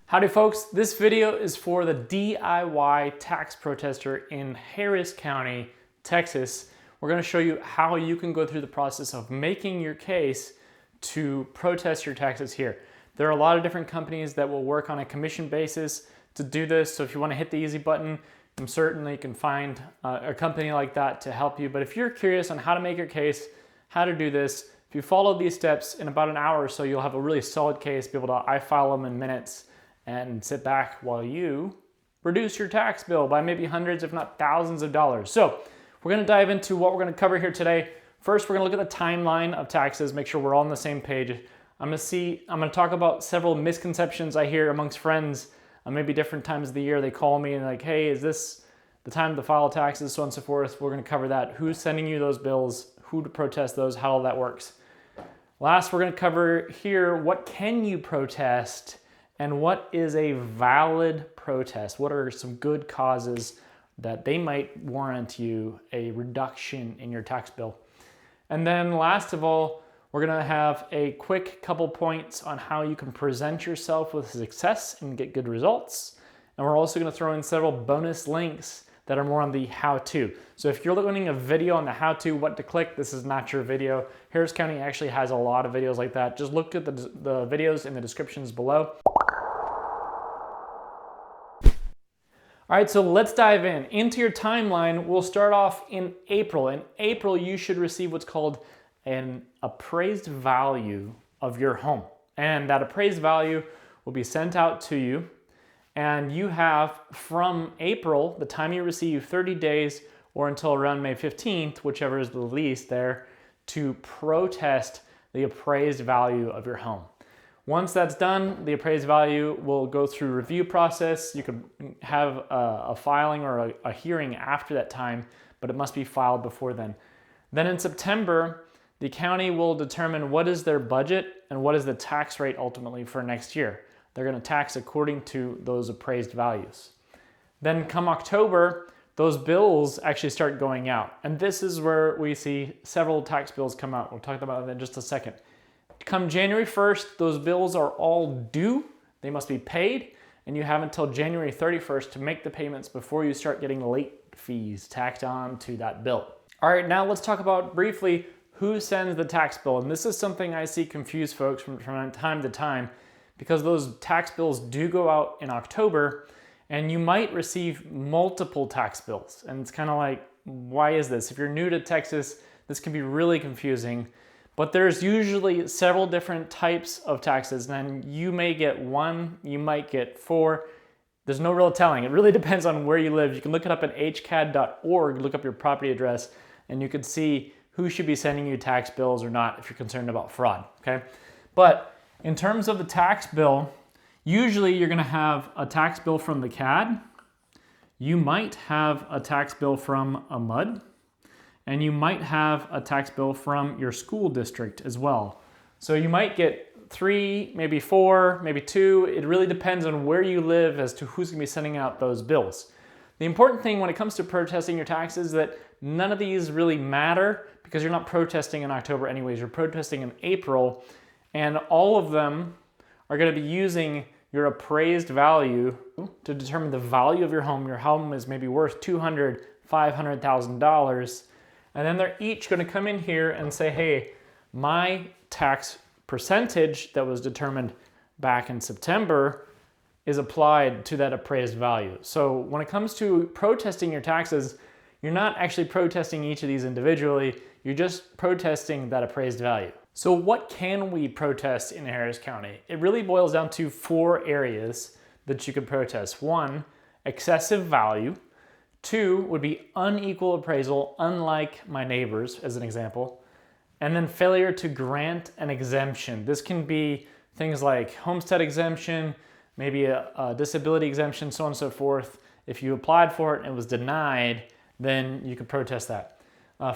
Howdy folks, this video is for the DIY tax protester in Harris County, Texas. We're going to show you how you can go through the process of making your case to protest your taxes here. There are a lot of different companies that will work on a commission basis to do this, so if you want to hit the easy button, I'm certain you can find a company like that to help you. But if you're curious on how to make your case, how to do this, if you follow these steps, in about an hour or so, you'll have a really solid case, be able to iFile them in minutes, and sit back while you reduce your tax bill by maybe hundreds, if not thousands of dollars. So we're gonna dive into what we're gonna cover here today. First, we're gonna look at the timeline of taxes, make sure we're all on the same page. I'm gonna talk about several misconceptions I hear amongst friends. Maybe different times of the year they call me and like, hey, is this the time to file taxes, so on and so forth. We're gonna cover that. Who's sending you those bills, who to protest those, how all that works. Last, we're gonna cover here, what can you protest and what is a valid protest? What are some good causes that they might warrant you a reduction in your tax bill? And then last of all, we're gonna have a quick couple points on how you can present yourself with success and get good results. And we're also gonna throw in several bonus links that are more on the how-to. So if you're looking at a video on the how-to, what to click, this is not your video. Harris County actually has a lot of videos like that. Just look at the videos in the descriptions below. All right, so let's dive in. Into your timeline, we'll start off in April. In April, you should receive what's called an appraised value of your home. And that appraised value will be sent out to you. And you have from April, the time you receive, 30 days or until around May 15th, whichever is the least there, to protest the appraised value of your home. Once that's done, the appraised value will go through review process. You could have a filing or a hearing after that time, but it must be filed before then. Then in September, the county will determine what is their budget and what is the tax rate ultimately for next year. They're going to tax according to those appraised values. Then come October, those bills actually start going out. And this is where we see several tax bills come out. We'll talk about that in just a second. Come January 1st, those bills are all due. They must be paid, and you have until January 31st to make the payments before you start getting late fees tacked on to that bill. All right, now let's talk about briefly who sends the tax bill. And this is something I see confuse folks from time to time, because those tax bills do go out in October, and you might receive multiple tax bills. And it's kind of like, why is this? If you're new to Texas, this can be really confusing. But there's usually several different types of taxes, and you may get one, you might get four. There's no real telling. It really depends on where you live. You can look it up at hcad.org, look up your property address, and you can see who should be sending you tax bills or not if you're concerned about fraud, okay? But in terms of the tax bill, usually you're gonna have a tax bill from the CAD, you might have a tax bill from a MUD, and you might have a tax bill from your school district as well. So you might get 3, maybe 4, maybe 2. It really depends on where you live as to who's gonna be sending out those bills. The important thing when it comes to protesting your taxes is that none of these really matter because you're not protesting in October anyways, you're protesting in April, and all of them are gonna be using your appraised value to determine the value of your home. Your home is maybe worth $200,000, $500,000. And then they're each going to come in here and say, hey, my tax percentage that was determined back in September is applied to that appraised value. So when it comes to protesting your taxes, you're not actually protesting each of these individually, you're just protesting that appraised value. So what can we protest in Harris County? It really boils down to 4 areas that you could protest. 1, excessive value. 2 would be unequal appraisal, unlike my neighbors, as an example. And then failure to grant an exemption. This can be things like homestead exemption, maybe a disability exemption, so on and so forth. If you applied for it and it was denied, then you could protest that.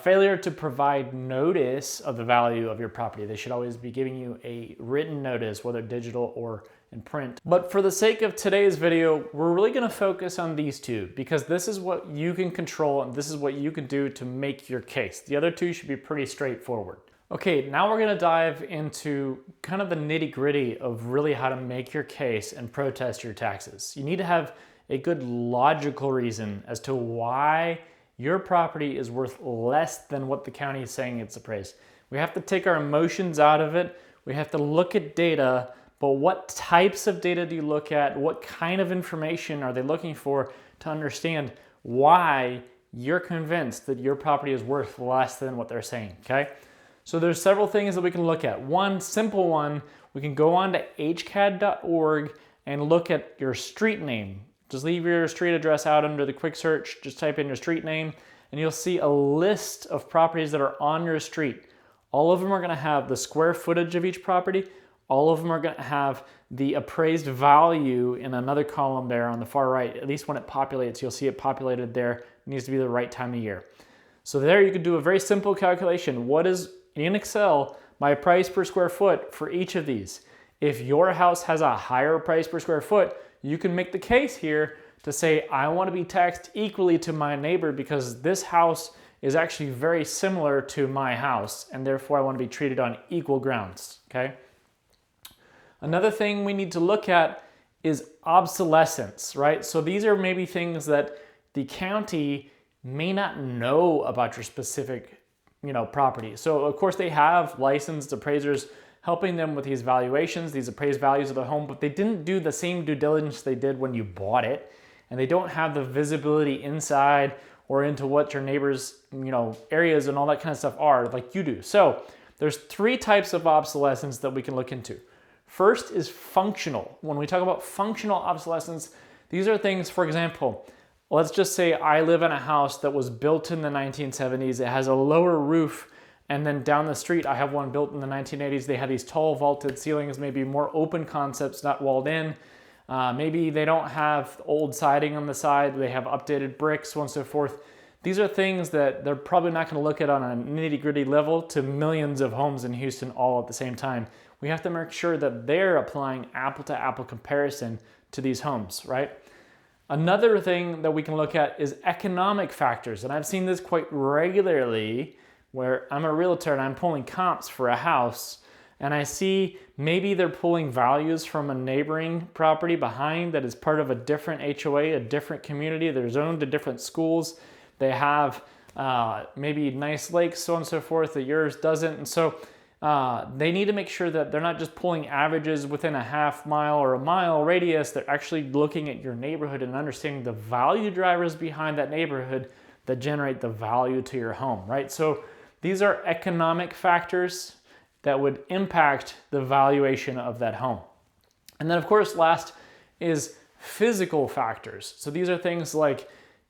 Failure to provide notice of the value of your property. They should always be giving you a written notice, whether digital or in print. But for the sake of today's video, we're really gonna focus on these 2 because this is what you can control and this is what you can do to make your case. The other 2 should be pretty straightforward. Okay, now we're gonna dive into kind of the nitty-gritty of really how to make your case and protest your taxes. You need to have a good logical reason as to why your property is worth less than what the county is saying it's appraised. We have to take our emotions out of it. We have to look at data, but what types of data do you look at? What kind of information are they looking for to understand why you're convinced that your property is worth less than what they're saying, okay? So there's several things that we can look at. One simple one, we can go on to hcad.org and look at your street name. Just leave your street address out under the quick search, just type in your street name, and you'll see a list of properties that are on your street. All of them are gonna have the square footage of each property. All of them are gonna have the appraised value in another column there on the far right. At least when it populates, you'll see it populated there. It needs to be the right time of year. So there you could do a very simple calculation. What is, in Excel, my price per square foot for each of these? If your house has a higher price per square foot, you can make the case here to say, I want to be taxed equally to my neighbor because this house is actually very similar to my house, and therefore I want to be treated on equal grounds, okay? Another thing we need to look at is obsolescence, right? So these are maybe things that the county may not know about your specific property. So of course they have licensed appraisers helping them with these valuations, these appraised values of the home, but they didn't do the same due diligence they did when you bought it. And they don't have the visibility inside or into what your neighbors, areas and all that kind of stuff are like you do. So there's three types of obsolescence that we can look into. First is functional. When we talk about functional obsolescence, these are things, for example, let's just say I live in a house that was built in the 1970s. It has a lower roof, and then down the street I have one built in the 1980s. They have these tall vaulted ceilings, maybe more open concepts, not walled in. Maybe they don't have old siding on the side. They have updated bricks, so on and so forth. These are things that they're probably not going to look at on a nitty-gritty level to millions of homes in Houston all at the same time. We have to make sure that they're applying apple-to-apple comparison to these homes, right? Another thing that we can look at is economic factors, and I've seen this quite regularly where I'm a realtor and I'm pulling comps for a house, and I see maybe they're pulling values from a neighboring property behind that is part of a different HOA, a different community. They're zoned to different schools. They have maybe nice lakes, so on and so forth, that yours doesn't. And so they need to make sure that they're not just pulling averages within a half mile or a mile radius. They're actually looking at your neighborhood and understanding the value drivers behind that neighborhood that generate the value to your home, right? So these are economic factors that would impact the valuation of that home. And then of course, last is physical factors. So these are things like,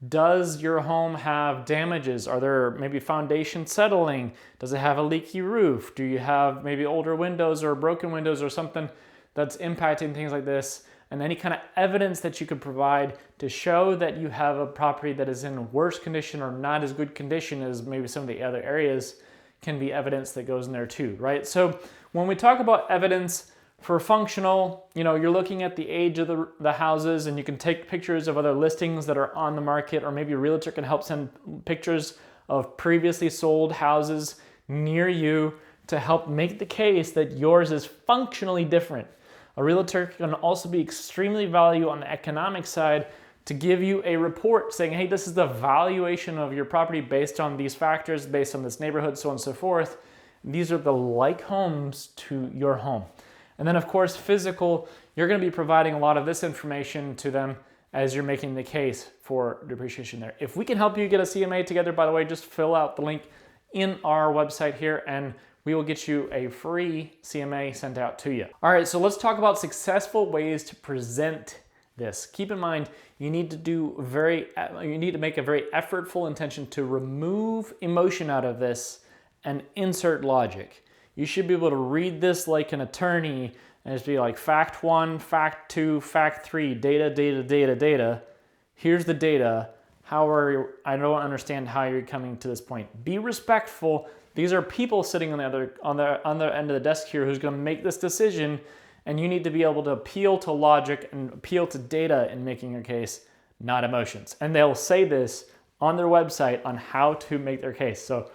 does your home have damages? Are there maybe foundation settling? Does it have a leaky roof? Do you have maybe older windows or broken windows or something that's impacting things like this? And any kind of evidence that you could provide to show that you have a property that is in worse condition or not as good condition as maybe some of the other areas can be evidence that goes in there too, right? So when we talk about evidence for functional, you're looking at the age of the houses, and you can take pictures of other listings that are on the market, or maybe a realtor can help send pictures of previously sold houses near you to help make the case that yours is functionally different. A realtor can also be extremely valuable on the economic side to give you a report saying, hey, this is the valuation of your property based on these factors, based on this neighborhood, so on and so forth. These are the like homes to your home. And then of course, physical, you're going to be providing a lot of this information to them as you're making the case for depreciation there. If we can help you get a CMA together, by the way, just fill out the link in our website here and we will get you a free CMA sent out to you. All right, so let's talk about successful ways to present this. Keep in mind, you need to make a very effortful intention to remove emotion out of this and insert logic. You should be able to read this like an attorney and just be like, fact 1, fact 2, fact 3, data, data, data, data. Here's the data. I don't understand how you're coming to this point. Be respectful. These are people sitting on the end of the desk here who's going to make this decision, and you need to be able to appeal to logic and appeal to data in making your case, not emotions. And they'll say this on their website on how to make their case. So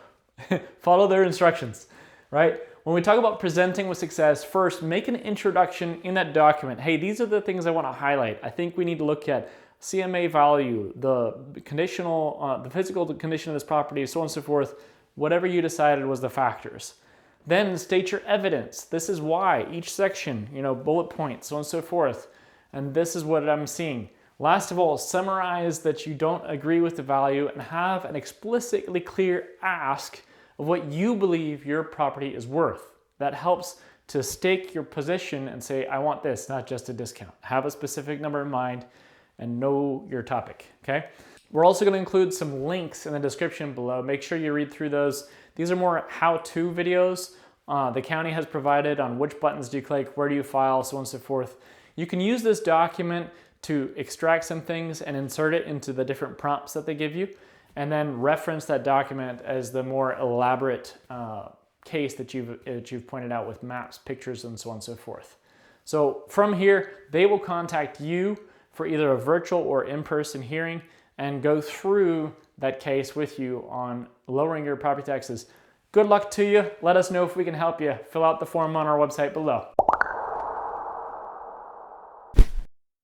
follow their instructions. right? When we talk about presenting with success, first, make an introduction in that document. Hey, these are the things I want to highlight. I think we need to look at CMA value, the conditional, the physical condition of this property, so on and so forth. Whatever you decided was the factors. Then state your evidence. This is why, each section, bullet points, so on and so forth. And this is what I'm seeing. Last of all, summarize that you don't agree with the value and have an explicitly clear ask of what you believe your property is worth. That helps to stake your position and say, I want this, not just a discount. Have a specific number in mind and know your topic, okay? We're also gonna include some links in the description below. Make sure you read through those. These are more how-to videos the county has provided on which buttons do you click, where do you file, so on and so forth. You can use this document to extract some things and insert it into the different prompts that they give you, and then reference that document as the more elaborate case that you've pointed out with maps, pictures, and so on and so forth. So from here, they will contact you for either a virtual or in-person hearing and go through that case with you on lowering your property taxes. Good luck to you. Let us know if we can help you. Fill out the form on our website below.